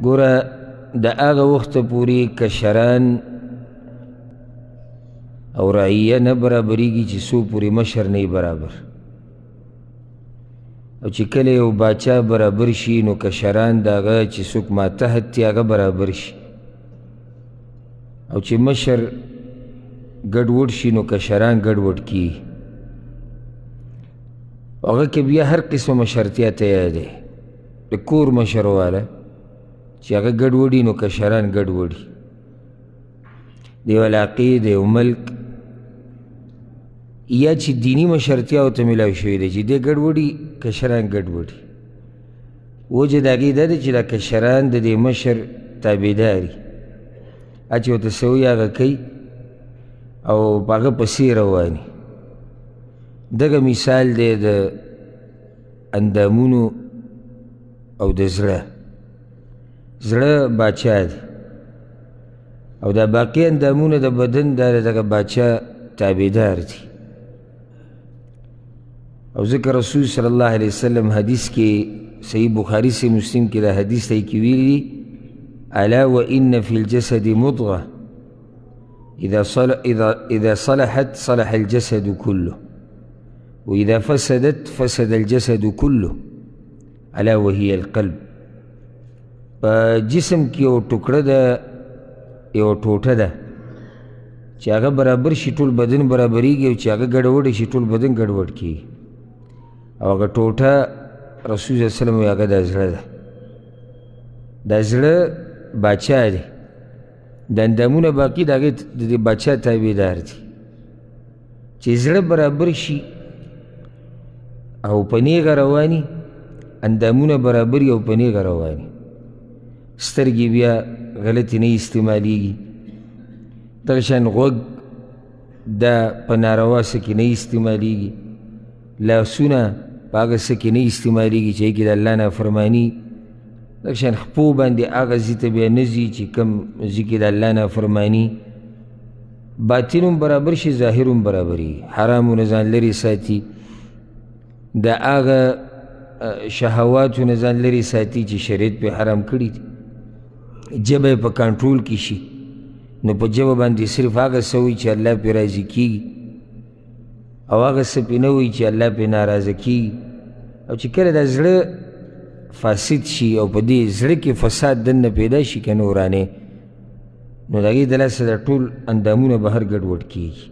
ګوره د هغه وخته پورې کشران او رعیه نه برابریږي چې څو پورې مشر نه برابر، او چې کله یو باچا برابر شي نو کشران د هغه چې څوک ماتحت دي هغه برابر شي، او چې مشر ګډوډ شي نو کشران ګډوډ کیږي. هغه کې بیا هر قسمه مشرتیا تیار دی، د کور مشر والا چې هغه ګډوډي نو کشران ګډوډي، د یو علاقې د یو ملک یا چې دینی مشرتیاو ته میلاو شوی دی چې دی ګډوډي کشران ګډوډي. وجه د هغې دا دی چې دا کشران د دې مشر تابعداري، هر چې ورته څه وایي هغه کوي او په هغه پسې رواني. دغه مثال دی د اندامونو او د زړه. زړه باچا دی او دا باقي اندامونه د بدن دا دغه باچا تابعدار دي. او ذکر رسول صلی الله علیه وسلم حدیث کې صحیح بخاری سے مسلم کې دا حدیث دی کې ویلي الا وان فی الجسد مضغه اذا صلحت صلح الجسد كله واذا فسدت فسد الجسد كله الا وهي القلب. په جسم کې یو ټوکړه ده، یو ټوټه ده چې هغه برابر شي ټول بدن برابریږي، او چې هغه ګډوډ شي ټول بدن ګډوډ کیږي. او هغه ټوټه رسول صلی الله علیه وسلم وایي هغه دا زړه ده. دا زړه باچا دی، د اندامونه باقي د هغې د دې باچا تابعدار دي. چې زړه برابر شي او په نیغه رواني، اندامونه برابري او په نیغه رواني، سترګې بیا غلطې نه استعمالیږي، دغه شان غوږ دا په ناروا څه کې نه استعمالیږي، لاسونه په هغه څه کې نه استعمالیږي چې هغې کې د الله نافرماني، دغه شان خپو باندې هغه ځي ته بیا نه ځي چې کوم ځي کې د الله نافرماني. باطن هم برابر شي، ظاهر هم برابري، حرامونه ځان لرې ساتي، د هغه شهواتونه ځان لرې ساتي چې شریعت پې حرام کړي دي. ژبه یې په کنټرول کې شي، نو په ژبه باندې صرف هغه څه وایي چې الله پې راضي کېږي، او هغه څه پې نه وایي چې الله پې ناراضه کېږي. او چې کله دا زړه فاسد شي او په دې زړه کې فساد دننه پیدا شي که نه ورانې، نو د هغې د لاسه د ټول اندامونه بهر ګډوډ کېږي.